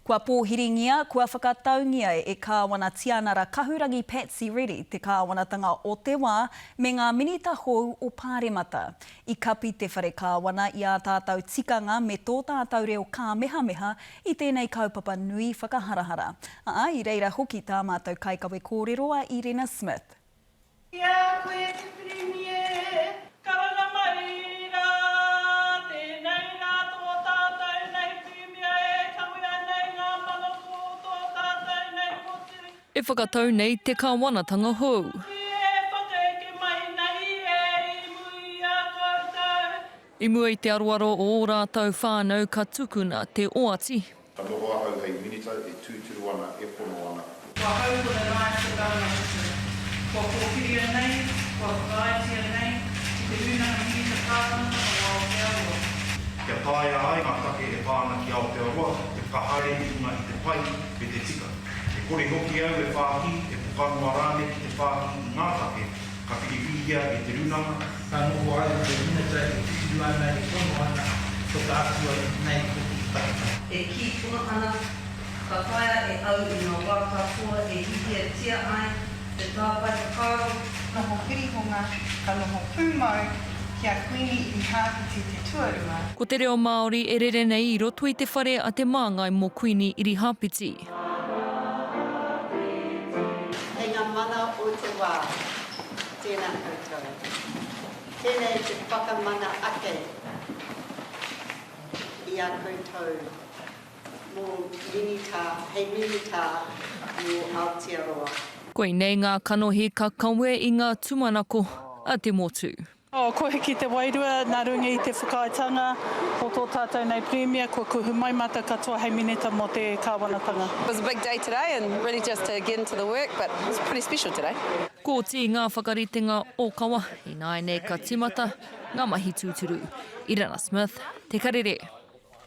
Kua pōhiringia, kua whakataungia e kāwana tianara Kahurangi Patsy Reddy, te kāwanatanga o te wā, me ngā minita hou o Pāremata. I kapi te whare kāwana i a tātou tikanga me tō tātou reo kāmehameha i tēnei kaupapa nui whakaharahara. I reira hoki tā mātou kaikawe kōrero a Irena Smith. Ia koe te premier, karanga mai rā, tēnei rā tō tātou nei premier e kawea nei ngā maloko tō tātou nei motiri. E whakatau nei te kāwanatanga hou. E whakaeke mai nei e imu ia koutou. I mua i te aroaro o ō rātou whānau ka tukuna te oati. Ka noho au hei minita e tūturu ana e pono ana. Kua hau kona nai te tāna. Kua kōkiria nei, kua whakaitia nei, te runanga minita kātana o Aotearoa. Kia tāia ai ngā take e whāna ki Aotearoa, te whahare una i te pai me te tika. E kore hoki au e whāki, e pukanua rāne ki te whāki i ngā take, ka whiwihia e te runanga. Ka noho ai te minata e tūturu ana e pono ana, so ka atua nei hoki takita. E ki tuna ana, ka taia e au i ngā waka fua e hihia tia ai, te tāpai whakaro. Noho pirihonga, ka noho pūmau, kia kuini i hāpiti te tuarua. Ko te reo Māori e rere nei I roto I te whare a te māngai mō Kuini Irihāpiti. Hei ngā mana o te wā, tēnā koutou. Tēnei te whakamana ake I a koutou mō minita, hei minita mō Aotearoa. Koe nei ngā kanohi ka kawe I ngā tumanako a te motu. Koe ki te wairua, nā runga I te whakaaetanga o tō tātou nei premier, kua kuhu mai mata katoa hei minita mō te kāwanatanga. It was a big day today and really just to get into the work, but it was pretty special today. Ko ti ngā whakaritenga o kawa, I nāi nei ka timata, ngā mahi tūturu. Irena Smith, Te Karere.